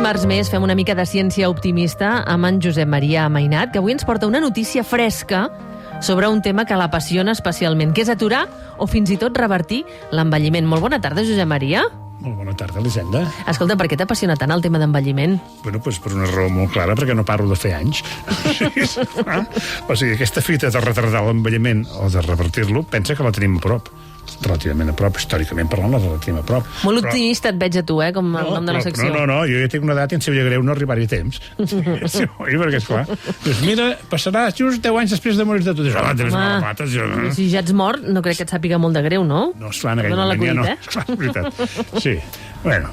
dimarts més fem una mica de ciència optimista amb en Josep Maria Mainat, que avui ens porta una notícia fresca sobre un tema que l'apassiona especialment, que és aturar o fins i tot revertir l'envelliment. Molt bona tarda, Josep Maria. Molt bona tarda, Elisenda. Escolta, per què t'apassiona tant el tema d'envelliment? Bueno, doncs per una raó molt clara, perquè no paro de fer anys. O sigui, aquesta fita de retardar l'envelliment o de revertir-lo, pensa que la tenim a prop. Relativament a prop, històricament parlant, la tenim a prop. Molt optimista et veig a tu, com el nom de la secció. No, jo ja tinc una edat i em sabia greu no arribar-hi a temps. Sí, perquè, esclar, doncs mira, passarà just 10 anys després de morir de tu. Home, si ja ets mort, no crec que et sàpiga molt de greu, no? No, esclar, en aquell moment ja no. Esclar, és veritat. Sí, bueno,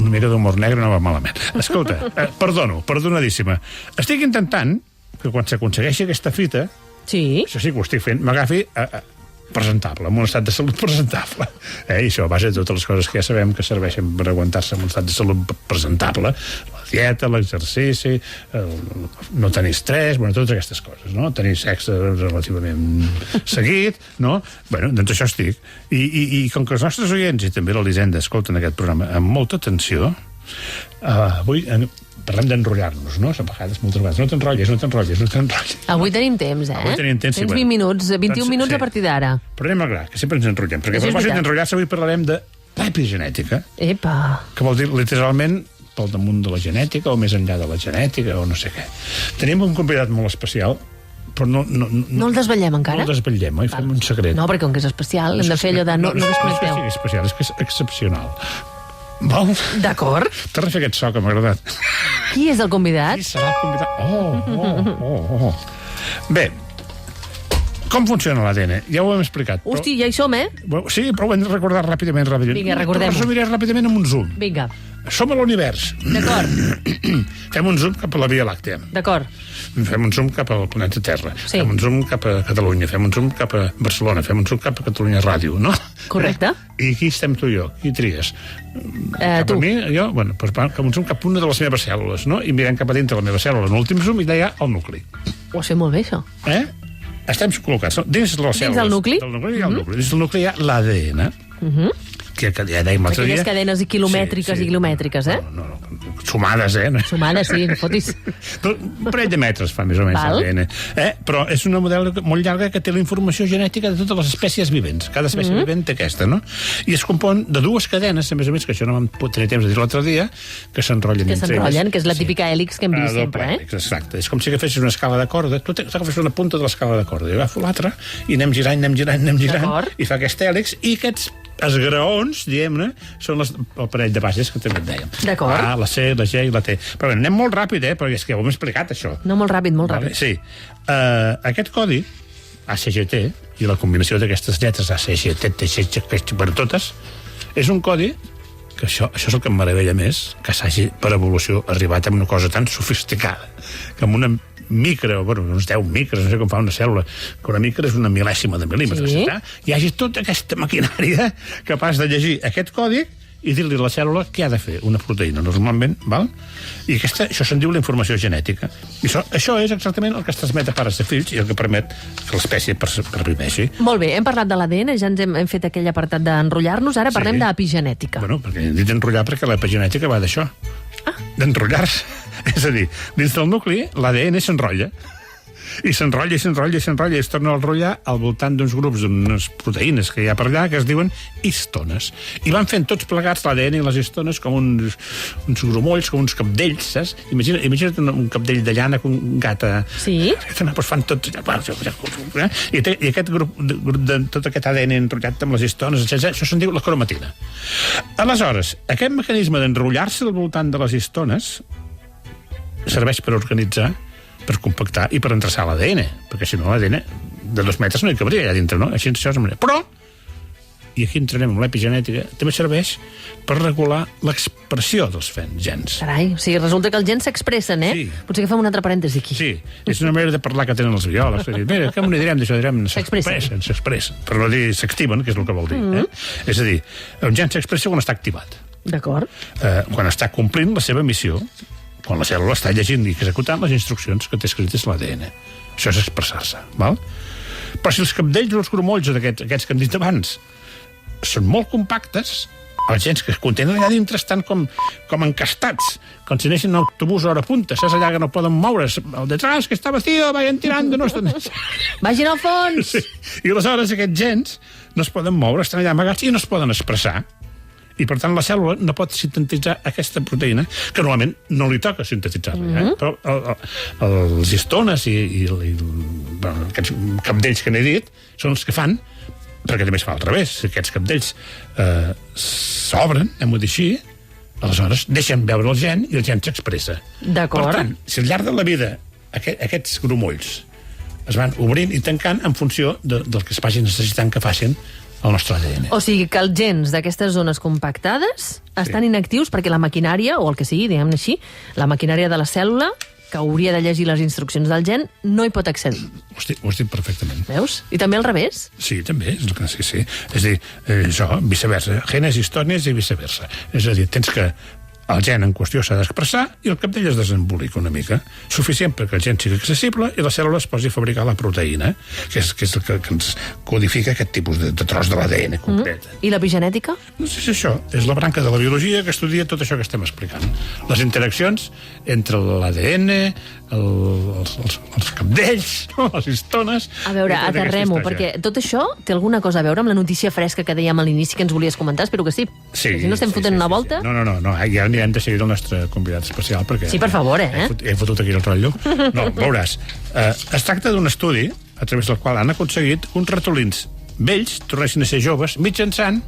una mica d'humor negre no va malament. Escolta, perdonadíssima. Estic intentant que quan s'aconsegueixi aquesta fita, això sí que ho estic fent, m'agafi presentable, amb un estat de salut presentable. I això a base de totes les coses que ja sabem que serveixen per aguantar-se amb un estat de salut presentable, la dieta, l'exercici, no tenir estrès, totes aquestes coses, no? Tenir sexe relativament seguit, no? Doncs això estic. I com que els nostres oients i també l'Elisenda escolten aquest programa amb molta atenció, avui parlem d'enrotllar-nos, no? A vegades, moltes vegades, no t'enrotlles. Avui tenim temps, Avui tenim temps, sí. Tens 20 minuts, 21 minuts a partir d'ara. Però anem al gra, que sempre ens enrotllem, perquè a propòsit d'enrotllar-se avui parlarem de l'epigenètica. Epa! Que vol dir, literalment, pel damunt de la genètica, o més enllà de la genètica, o no sé què. Tenim un convidat molt especial, però no el desvetllem encara? No el desvetllem, oi? Fem un secret. No, perquè com que és especial, hem de fer allò de no desconnecteu. No és especial, és que és excepcional. Val? D'acord. T'has de fer aquest so, que m'ha agradat. Qui és el convidat? Qui serà el convidat? Bé, com funciona l'ADN? Ja ho hem explicat. Hosti, ja hi som, Sí, però ho hem de recordar ràpidament. Vinga, recordem-ho. Resumiré ràpidament amb un zoom. Vinga. Som a l'univers. D'acord. Fem un zoom cap a la Via Làctea. D'acord. Fem un zoom cap al planeta Terra. Sí. Fem un zoom cap a Catalunya. Fem un zoom cap a Barcelona. Fem un zoom cap a Catalunya Ràdio, no? Correcte. I aquí estem tu i jo. Qui tries? Cap tu. a mi, jo? Doncs cap un zoom cap a una de les meves cèl·lules, no? I mirem cap a dintre la meva cèl·lula. En l'últim zoom i allà hi ha el nucli. Ho has fet molt bé, això. Estem col·locats dins les cèl·lules. Dins del nucli? Hi ha el nucli. Dins del nucli hi ha l'ADN. Que ja dèiem l'altre dia. Aquelles cadenes quilomètriques i quilomètriques, No, sumades, Sumades, sí, no fotis. Un parell de metres fa més o menys l'ADN. Però és una model molt llarga que té la informació genètica de totes les espècies vivents. Cada espècie vivent té aquesta, no? I es compon de dues cadenes, a més, que això no vam tenir temps de dir l'altre dia, que s'enrotllen entre elles. Que és la típica hèlix que hem vist sempre, Exacte. És com si agafessis una escala de corda. Tu agafes una punta de l'escala de corda, i agafo l'altra, i anem girant, i fa aquesta hèlix, i aquests esgraons, diguem-ne, són el parell de bases que també et dèiem. D'acord. La C, la G i la T. Però bé, anem molt ràpid, perquè és que ho hem explicat, això. No, molt ràpid. Sí. Aquest codi, ACGT, i la combinació d'aquestes lletres ACGT, TCG, per totes, és un codi que això és el que em meravella més, que s'hagi, per evolució, arribat a una cosa tan sofisticada, que amb una micra, uns 10 micres, no sé com fa una cèl·lula, que una micra és una mil·lèsima de mil·límetres, hi hagi tota aquesta maquinària capaç de llegir aquest codi i dir-li a la cèl·lula què ha de fer una proteïna, normalment, val? I això se'n diu la informació genètica. I això és exactament el que es transmet a pares de fills i el que permet que l'espècie perviveixi. Molt bé, hem parlat de l'ADN, ja ens hem fet aquell apartat d'enrotllar-nos, ara parlem d'epigenètica. Perquè hem dit d'enrotllar perquè l'epigenètica va d'això, d'enrotllar-se. És a dir, dins del nucli l'ADN s'enrotlla. I s'enrotlla, i es torna a enrotllar al voltant d'uns grups, d'unes proteïnes que hi ha per allà, que es diuen histones. I van fent tots plegats l'ADN i les histones com uns grumolls, com uns capdells, saps? Imagina't un capdell de llana que un gat... Sí? Doncs fan tots... I aquest grup de tot aquest ADN enrotllat amb les histones, etc., això se'n diu la cromatina. Aleshores, aquest mecanisme d'enrotllar-se al voltant de les histones serveix per organitzar, per compactar i per endreçar l'ADN, perquè si no l'ADN de 2 metres no hi cabria allà dintre, no? Així això és una manera. Però, i aquí entrarem amb l'epigenètica, també serveix per regular l'expressió dels gens. Carai, o sigui, resulta que els gens s'expressen, Sí. Potser que fem un altre parèntesi aquí. Sí, és una manera de parlar que tenen els biòlegs. Mira, què m'ho direm d'això? Direm, s'expressen, per no dir s'activen, que és el que vol dir. És a dir, un gen s'expressa quan està activat. D'acord. Quan està complint la seva missió, quan la cèl·lula està llegint i executant les instruccions que té escrites l'ADN. Això és expressar-se, val? Però si els cabdells o els grumolls d'aquests que hem dit abans són molt compactes, els gens que contenen allà dintre estan com encastats, com si anessin en autobús a hora punta, saps allà que no poden moure's, el detrás que està vacío, vayan tirando, no estan... Vagin al fons! Sí. I aleshores aquests gens no es poden moure, estan allà amagats i no es poden expressar. I, per tant, la cèl·lula no pot sintetitzar aquesta proteïna, que normalment no li toca sintetitzar-la. Però els histones i aquests cabdells que n'he dit són els que fan, perquè també es fa al revés. Si aquests cabdells s'obren, hem-ho dit així, aleshores deixen veure el gen i el gen s'expressa. D'acord. Per tant, si al llarg de la vida aquests grumolls es van obrint i tancant en funció del que es vagi necessitant que facin el nostre ADN. O sigui que els gens d'aquestes zones compactades estan inactius perquè la maquinària, o el que sigui, diguem-ne així, la maquinària de la cèl·lula, que hauria de llegir les instruccions del gen, no hi pot accedir. Ho estic perfectament. Veus? I també al revés? Sí, també. Sí. És a dir, això, viceversa. Genes, històries i viceversa. És a dir, tens que el gen en qüestió s'ha d'expressar i el cabdell es desembolica una mica. Suficient perquè el gen sigui accessible i la cèl·lula es posi a fabricar la proteïna, que és el que ens codifica aquest tipus de tros de l'ADN concret. I l'epigenètica? No sé si és això. És la branca de la biologia que estudia tot això que estem explicant. Les interaccions entre l'ADN, els cabdells, les histones... A veure, aterrem-ho, perquè tot això té alguna cosa a veure amb la notícia fresca que dèiem a l'inici que ens volies comentar? Espero que sí. Sí. Si no estem fotent una volta... No, ja anirem de seguir el nostre convidat especial, perquè... Sí, per favor, He fotut aquí el rotllo. No, veuràs. Es tracta d'un estudi a través del qual han aconseguit que uns ratolins vells tornessin a ser joves mitjançant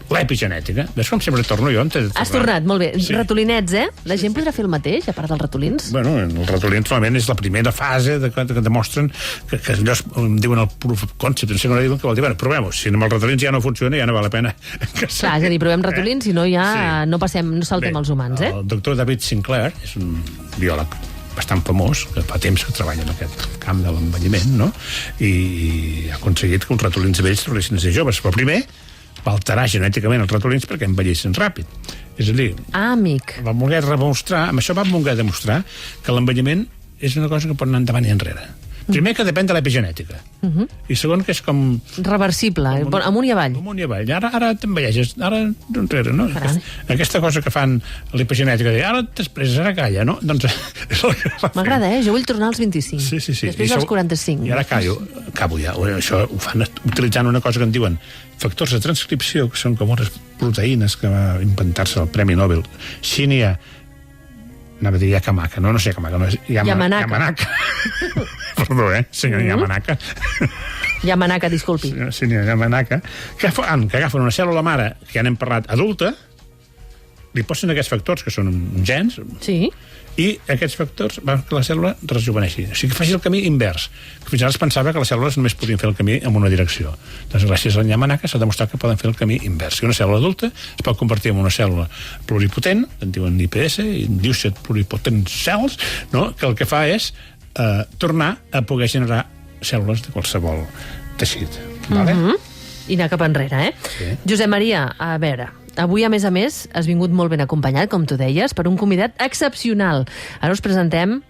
l'epigenètica. Ves com sempre torno jo? Has tornat, molt bé. Sí. Ratolinets, La gent podrà fer el mateix, a part dels ratolins? Bueno, els ratolins normalment és la primera fase que demostren que allò em diuen el proof of concept, en segona diuen que vol dir, bueno, provem-ho, si amb els ratolins ja no funciona, ja no val la pena. Clar, és a dir, provem ratolins i no no saltem als humans, El doctor David Sinclair és un biòleg bastant famós, que fa temps que treballa en aquest camp de l'envelliment, no? I ha aconseguit que uns ratolins vells tornessin a ser joves. Però primer va alterar genèticament els ratolins perquè envellissin ràpid. És a dir, amic. amb això va voler demostrar que l'envelliment és una cosa que pot anar endavant i enrere. Primer, que depèn de l'epigenètica. I segon, que és com... reversible, amunt i avall. Amunt i avall. Ara t'envelleixes, ara enrere, no? Aquesta cosa que fan l'epigenètica, de ara t'expresses, ara calla, no? Doncs és el que fa. M'agrada, Jo vull tornar als 25. Sí. Després als 45. I ara acabo ja. Això ho fan utilitzant una cosa que en diuen factors de transcripció, que són com unes proteïnes que va inventar-se el Premi Nobel. Shinya... anava a dir Yakamaka, no sé Yakamaka, no és Yamanaka. Perdó, senyor Yamanaka. Yamanaka, disculpi. Senyor Yamanaka, que agafen una cèl·lula mare, que ja n'hem parlat, adulta, li posen aquests factors, que són gens, sí, i aquests factors van que la cèl·lula rejuveneixi. O sigui, que faci el camí invers. Que fins ara es pensava que les cèl·lules només podien fer el camí en una direcció. Doncs gràcies a Yamanaka s'ha demostrat que poden fer el camí invers. I una cèl·lula adulta es pot convertir en una cèl·lula pluripotent, en diuen IPS, Induced Pluripotent Cells, no? Que el que fa és tornar a poder generar cèl·lules de qualsevol teixit. Vale? I anar cap enrere, Sí. Josep Maria, a veure... Avui, a més, has vingut molt ben acompanyat, com tu deies, per un convidat excepcional. Ara us presentem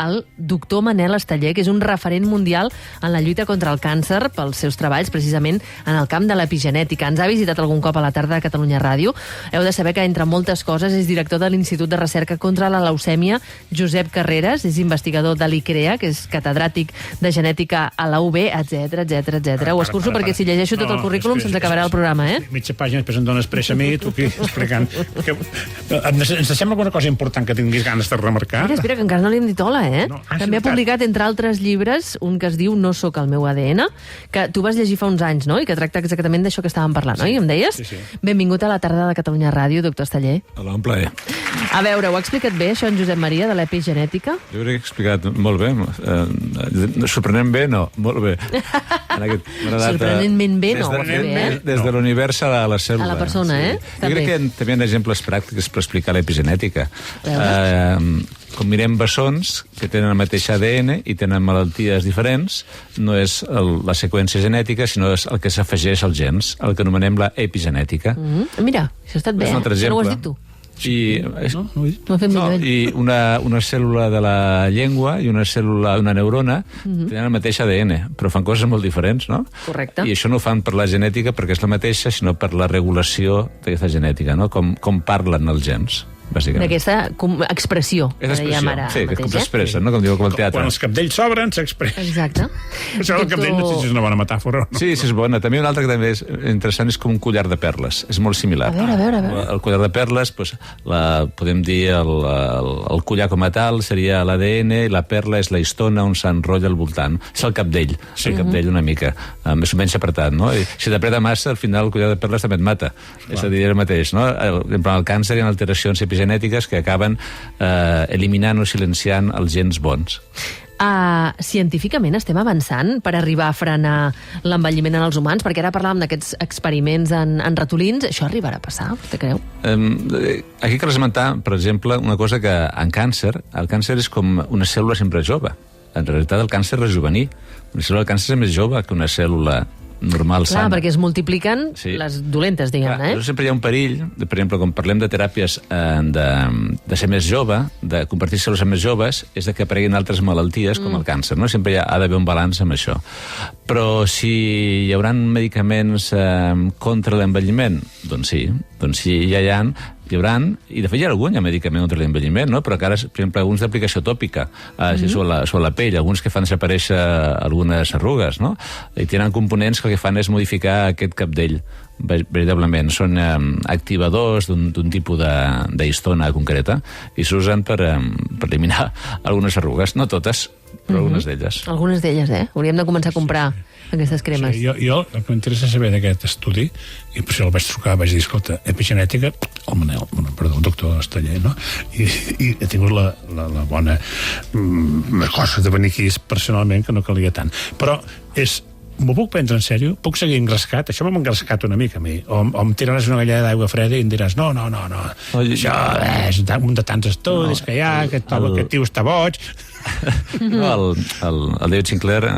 el doctor Manel Esteller, que és un referent mundial en la lluita contra el càncer pels seus treballs, precisament en el camp de l'epigenètica. Ens ha visitat algun cop a la tarda a Catalunya Ràdio. Heu de saber que, entre moltes coses, és director de l'Institut de Recerca contra la Leucèmia Josep Carreras, és investigador de l'ICREA, que és catedràtic de genètica a la UB, etc. Ho escurço perquè si llegeixo tot el currículum se'ns acabarà el programa, Mitja pàgina, després em dones pressa a mi, tu aquí explicant. Ens deixem alguna cosa important que tinguis ganes de remarcar? Espera, que encara no li hem dit hola, No, també ha publicat, entre altres llibres, un que es diu No sóc el meu ADN, que tu vas llegir fa uns anys, no? I que tracta exactament d'això que estàvem parlant, oi? Em deies? Sí. Benvingut a la tarda de Catalunya Ràdio, doctor Esteller. Hola, un plaer. A veure, ho ha explicat bé, això, en Josep Maria, de l'epigenètica? Jo crec que he explicat molt bé. Sorprenent bé, no. Molt bé. Sorprenentment bé, no. Des de l'univers a la cèl·lula. A la persona, Jo crec que també hi ha exemples pràctics per explicar l'epigenètica. Com mirem bessons que tenen el mateix ADN i tenen malalties diferents, no és la seqüència genètica, sinó és el que s'afegeix als gens, el que anomenem la epigenètica. Mira, això ha estat bé, És un altre això no ho has exemple. dit tu. No ho he dit. Ho ha fet millor ell. I una cèl·lula de la llengua i una neurona tenen el mateix ADN, però fan coses molt diferents, no? Correcte. I això no ho fan per la genètica perquè és la mateixa, sinó per la regulació d'aquesta genètica, no? Com parlen els gens, bàsicament. D'aquesta expressió, que És dèiem ara sí, com mateix, s'expressa, no? Com diu el teatre. Quan els cabdells s'obren, s'expressa. Exacte. Això del cabdell no sé si és una bona metàfora o no. Sí, és bona. També una altra que també és interessant és com un collar de perles. És molt similar. A veure. El collar de perles, doncs, podem dir el collar com a tal seria l'ADN i la perla és la histona on s'enrotlla al voltant. És el cabdell, el cabdell una mica, més o menys apretat, no? I si t'apreta massa, al final el collar de perles també et mata. És a dir, el mateix, no? En el càncer hi ha alteracions epigenètiques que acaben eliminant o silenciant els gens bons. Científicament estem avançant per arribar a frenar l'envelliment en els humans? Perquè ara parlàvem d'aquests experiments en ratolins. Això arribarà a passar, vostè creu? Aquí cal esmentar, per exemple, una cosa que en càncer, el càncer és com una cèl·lula sempre jove. En realitat el càncer és juvenil. Una cèl·lula de càncer és més jove que una cèl·lula normal, sana. sana. Perquè es multipliquen les dolentes, diguem-ne. Sempre hi ha un perill, per exemple, quan parlem de teràpies de ser més jove, de convertir cèl·lules en més joves, és de que apareguin altres malalties, com el càncer, no? Sempre ha d'haver un balanç amb això. Però si hi haurà medicaments contra l'envelliment, doncs sí, ja hi haurà, i de fet hi ha algun medicament contra l'envelliment, no? Però encara, per exemple, alguns d'aplicació tòpica sobre la pell, alguns que fan desaparèixer algunes arrugues, no? I tenen components que el que fan és modificar aquest cabdell, veritablement. Són activadors d'un tipus d'histona concreta i s'usen per eliminar algunes arrugues, no totes, però algunes d'elles. Algunes d'elles, Hauríem de començar a comprar aquestes cremes. Sí, jo el que m'interessa saber d'aquest estudi, i per això el vaig trucar, vaig dir, escolta, epigenètica, el doctor Esteller, no? I he tingut la bona cosa de venir aquí personalment, que no calia tant. Però m'ho puc prendre en sèrio? Puc seguir engrescat? Això m'ha engrescat una mica a mi. O em tiraràs una galleda d'aigua freda i em diràs no. Això és un de tants estudis que hi ha, aquest tio està boig. No, el David Sinclair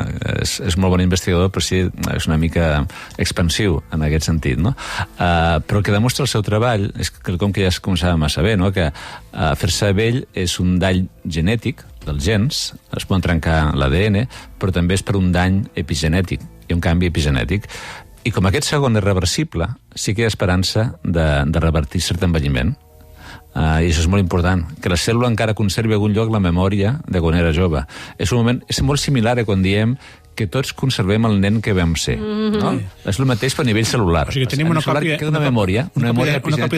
és molt bon investigador, però sí, és una mica expansiu en aquest sentit, no? Però el que demostra el seu treball és quelcom que ja es començàvem a saber, no? Que fer-se vell és un dany genètic dels gens, es poden trencar l'ADN, però també és per un dany epigenètic, i un canvi epigenètic. I com aquest segon és reversible, sí que hi ha esperança de revertir cert envelliment. I això és molt important, que la cèl·lula encara conservi a algun lloc la memòria de quan era jove. És molt similar a quan diem que tots conservem el nen que vam ser. No? És el mateix per nivell celular. O sigui, tenim una còpia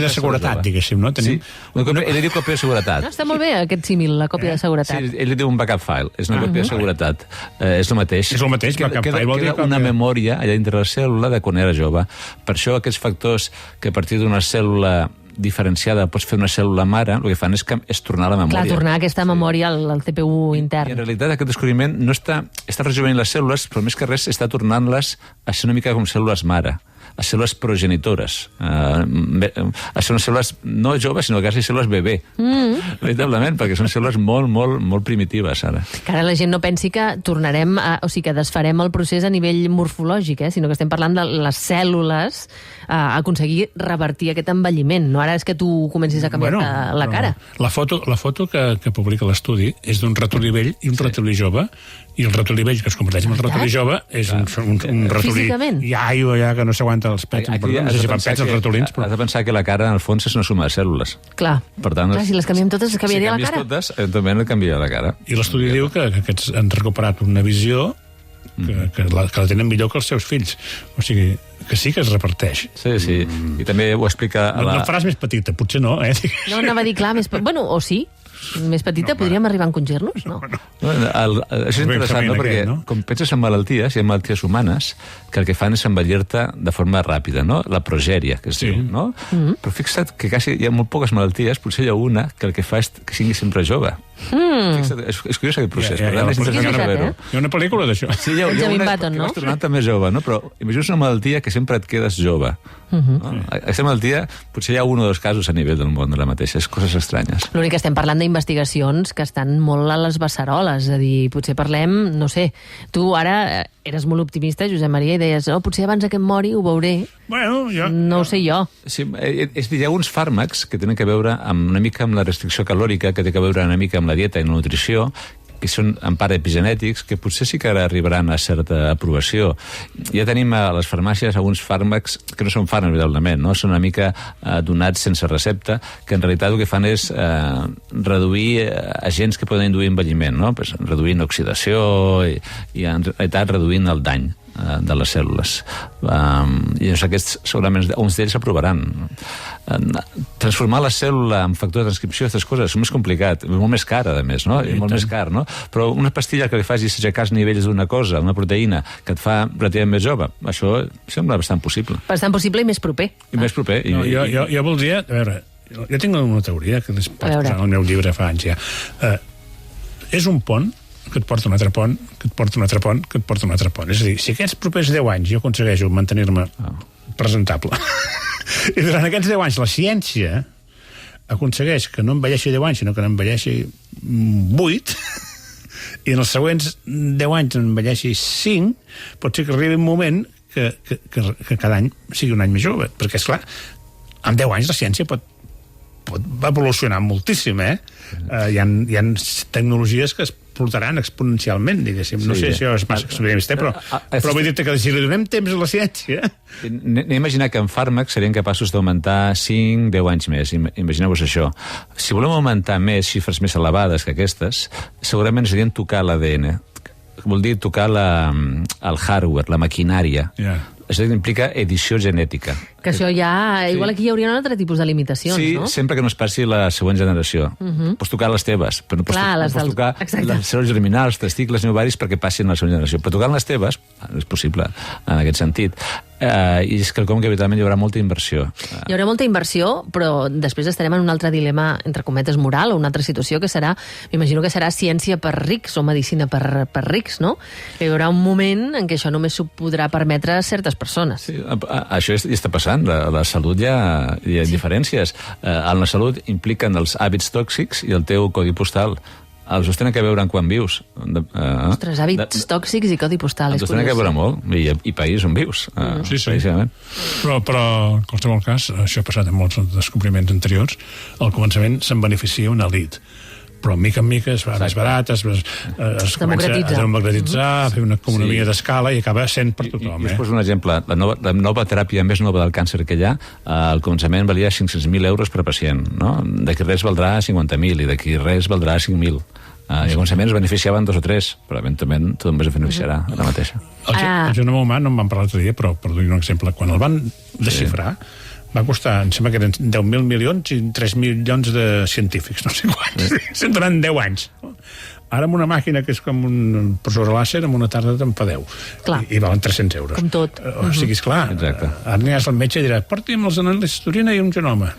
de seguretat, diguéssim, no? Sí, ell diu còpia de seguretat. Està molt bé aquest símil, la còpia de seguretat. Sí, ell diu un backup file, és una còpia de seguretat. És el mateix. És el mateix, backup file. Queda una memòria allà dintre la cèl·lula de quan era jove. Per això aquests factors que a partir d'una cèl·lula diferenciada pots fer una cèl·lula mare, el que fan és tornar la memòria. Clar, tornar aquesta memòria al CPU intern. I en realitat aquest descobriment no està rejuvenint les cèl·lules, però més que res està tornant-les a ser una mica com cèl·lules mare, a cèl·lules progenitores, a ser unes cèl·lules no joves, sinó quasi cèl·lules bebè, veritablement, perquè són cèl·lules molt, molt, molt primitives, ara. Que ara la gent no pensi que tornarem, o sigui, que desfarem el procés a nivell morfològic, sinó que estem parlant de les cèl·lules a aconseguir revertir aquest envelliment. No ara és que tu comencis a canviar la cara. La foto que publica l'estudi és d'un ratolí vell i un ratolí jove, i el ratolí vell que es converteix en el ratolí jove és un ratolí iaio allà que no s'aguanta els pets. No sé si fan pets els ratolins, però... Has de pensar que la cara, en el fons, és una suma de cèl·lules. Clar, per tant, si les canviem totes, es canviaria la cara. Si canvies totes, eventualment canvia la cara. I l'estudi diu que aquests han recuperat una visió que la tenen millor que els seus fills. O sigui, que sí que es reparteix. Sí. I també ho explica... No faràs més petita, potser no, No, anava a dir, clar, bueno, o sí. Més petita, podríem arribar a encongir-nos? No. Això és interessant, no? Perquè com penses en malalties, hi ha malalties humanes que el que fan és envellir-te de forma ràpida, no? La progèria, que es diu, no? Però fixa't que quasi hi ha molt poques malalties, potser hi ha una que el que fa és que sigui sempre jove. Fixa't, és curiós aquest procés. Hi ha una pel·lícula d'això. Sí, hi ha una que vas tornant també jove, no? Però imagina't una malaltia que sempre et quedes jove. Aquesta malaltia, potser hi ha un o dos casos a nivell del món de la mateixa, és coses estranyes. L'únic que estem parlant investigacions que estan molt a les beceroles, és a dir, potser parlem, no sé, tu ara eres molt optimista, Josep Maria, i deies, potser abans que em mori ho veuré. Bueno, no ho sé jo. Sí, és dir, hi ha uns fàrmacs que tenen que veure una mica amb la restricció calòrica, que té que veure una mica amb la dieta i la nutrició, que són en part epigenètics, que potser sí que ara arribaran a certa aprovació. Ja tenim a les farmàcies alguns fàrmacs que no són fàrmacs, veritablement, no? Són una mica donats sense recepta, que en realitat el que fan és reduir agents que poden induir envelliment, no? Pues, reduint oxidació i en realitat reduint el dany de les cèl·lules. I aquests segurament uns d'ells s'aprovaran. Transformar la cèl·lula en factor de transcripció, aquestes coses, és més complicat, és molt més car, a més, no? És molt més car, no? Però una pastilla que li faci aixecar els nivells d'una cosa, una proteïna, que et fa relativament més jove, això sembla bastant possible. Bastant possible i més proper. I més proper. Jo voldria... A veure, jo tinc una teoria que les vaig posar en el meu llibre fa anys ja. És un pont que et porta un altre pont, que et porta un altre pont, que et porta un altre pont. És a dir, si aquests propers 10 anys jo aconsegueixo mantenir-me presentable, i durant aquests 10 anys la ciència aconsegueix que no envelleixi 10 anys, sinó que n'envelleixi 8, i en els següents 10 anys n'envelleixi 5, pot ser que arribi un moment que cada any sigui un any més jove, perquè, esclar, en 10 anys la ciència pot evolucionar moltíssim, hi ha tecnologies que es explotaran exponencialment, diguéssim. No sé si això és massa extremista, però vull dir-te que si li donem temps a la ciència... Anem a imaginar que en fàrmacs serien capaços d'augmentar 5-10 anys més. Imagineu-vos això. Si volem augmentar més xifres més elevades que aquestes, segurament serien tocar l'ADN. Vol dir tocar el hardware, la maquinària. Això implica edició genètica. Que això ja... Igual aquí hi hauria un altre tipus de limitacions, no? Sí, sempre que no es passi la següent generació. Pots tocar les teves, però no pots tocar les cèl·lules germinals, testicles i ovaris perquè passin a la següent generació. Però tocant les teves, és possible, en aquest sentit. I és quelcom que evidentment hi haurà molta inversió. Hi haurà molta inversió, però després estarem en un altre dilema, entre cometes, moral, o una altra situació que serà, m'imagino que serà ciència per rics o medicina per rics, no? Hi haurà un moment en què això només s'ho podrà permetre a certes persones. Sí, això ja està passant. La salut hi ha diferències. En la salut impliquen els hàbits tòxics i el teu codi postal. Els tenen que veure en quan vius. Ostres, hàbits tòxics i codi postal, és curiós. Els tenen que veure molt, i país on vius. Sí. Però, en qualsevol cas, això ha passat en molts descobriments anteriors, al començament se'n beneficia una elit. Però mica en mica es va més barat, es comença a democratitzar, a fer una economia d'escala i acaba sent per tothom. I us poso un exemple. La nova teràpia més nova del càncer que hi ha, al començament valia 500.000 euros per pacient, no? D'aquí res valdrà 50.000 i d'aquí res valdrà 5.000. I al començament es beneficiaven 2 o 3, però eventualment tothom es beneficiarà la mateixa. El genoma humà no en vam parlar l'altre dia, però per donar un exemple, quan el van desxifrar va costar, em sembla que eren 10.000 milions i 3 milions de científics, no sé quants. Durant 10 anys. Ara amb una màquina que és com un processor làser, en una tarda te'n fa 10. I valen 300 euros. Com tot. O sigui, esclar, ara aniràs al metge i dirà, porti'm els anàlisis d'orina i un genoma.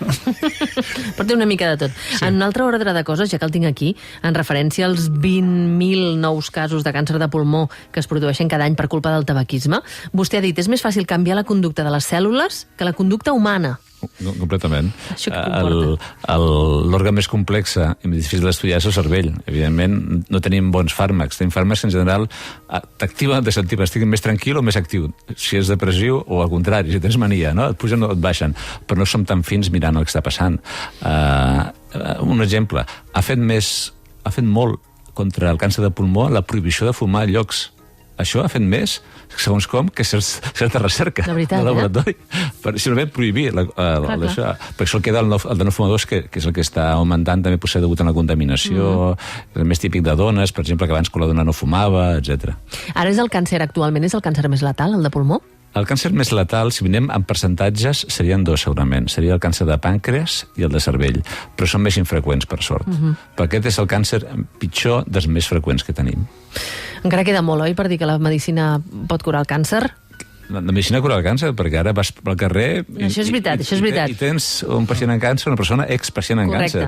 Porti una mica de tot. En un altre ordre de coses, ja que el tinc aquí, en referència als 20.000 nous casos de càncer de pulmó que es produeixen cada any per culpa del tabaquisme, vostè ha dit, és més fàcil canviar la conducta de les cèl·lules que la conducta humana. Completament. Això què comporta? L'òrgan més complex i més difícil d'estudiar és el cervell. Evidentment, no tenim bons fàrmacs. Tenim fàrmacs que, en general, t'activen de sentir estic més tranquil o més actiu. Si és depressiu o al contrari, si tens mania, no? Et pugen o et baixen. Però no som tan fins mirant el que està passant. Un exemple. Ha fet molt contra el càncer de pulmó la prohibició de fumar a llocs. Això ha fet més, segons com, que certa recerca de laboratori. Simplement prohibir això. Per això queda el de no fumadors, que és el que està augmentant, també potser degut a la contaminació, és més típic de dones, per exemple, que abans quan la dona no fumava, etc. Ara és el càncer, actualment, és el càncer més letal, el de pulmó? El càncer més letal, si mirem en percentatges, serien 2, segurament. Seria el càncer de pàncreas i el de cervell, però són més infreqüents, per sort. Però aquest és el càncer pitjor dels més freqüents que tenim. Encara queda molt, oi, per dir que la medicina pot curar el càncer? La medicina cura el càncer, perquè ara vas pel carrer... Això és veritat, això és veritat. I pens un pacient en càncer, una persona expacient en càncer.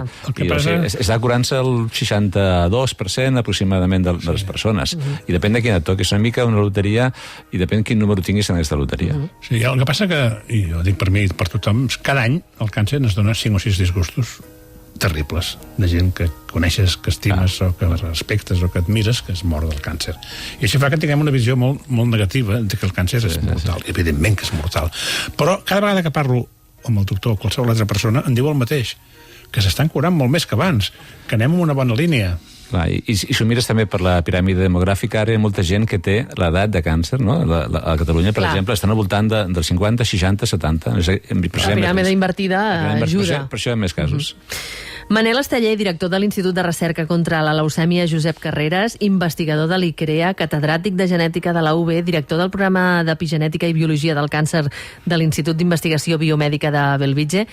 Està curant-se el 62% aproximadament de les persones. I depèn de quin et toqui. És una mica una loteria i depèn quin número tinguis en aquesta loteria. Sí, el que passa que, i jo dic per mi i per tothom, cada any el càncer ens dona 5 o 6 disgustos terribles, de gent que coneixes, que estimes o que respectes o que admires, que es mor del càncer. I això fa que tinguem una visió molt, molt negativa de que el càncer és mortal. Evidentment que és mortal. Però cada vegada que parlo amb el doctor o qualsevol altra persona em diu el mateix, que s'estan curant molt més que abans, que anem en una bona línia. Clar, i si ho mires també per la piràmide demogràfica, ara hi ha molta gent que té l'edat de càncer, no? A Catalunya, per exemple, estan al voltant dels 50, 60, 70. La piràmide invertida ajuda. Per això hi ha més casos. Manel Esteller, director de l'Institut de Recerca contra la Leucèmia Josep Carreras, investigador de l'ICREA, catedràtic de genètica de la UB, director del programa d'epigenètica i biologia del càncer de l'Institut d'Investigació Biomèdica de Bellvitge.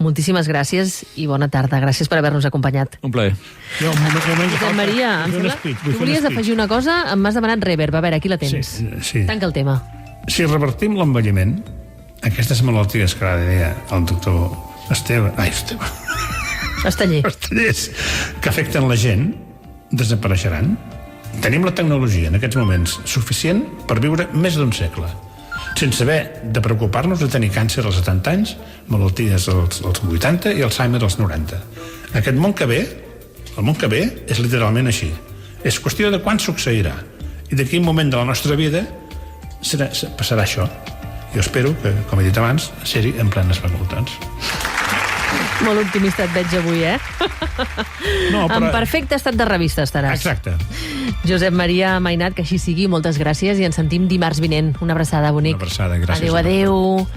Moltíssimes gràcies i bona tarda. Gràcies per haver-nos acompanyat. Un plaer. Josep Maria, em sembla que tu volies afegir una cosa, m'has demanat reverb. A veure, aquí la tens. Sí. Tanca el tema. Si revertim l'envelliment, aquestes malalties que ara deia el doctor Estellers, que afecten la gent, desapareixeran. Tenim la tecnologia en aquests moments suficient per viure més d'un segle, sense haver de preocupar-nos de tenir càncer als 70 anys, malalties als 80 i Alzheimer als 90. Aquest món que ve, el món que ve és literalment així. És qüestió de quan succeirà i de quin moment de la nostra vida passarà això. Jo espero que, com he dit abans, ser-hi en plenes facultats. Molt optimista et veig avui, eh? No, però... En perfecte estat de revista estaràs. Exacte. Josep Maria Mainat, que així sigui, moltes gràcies i ens sentim dimarts vinent. Una abraçada, bonic. Una abraçada, gràcies. Adéu.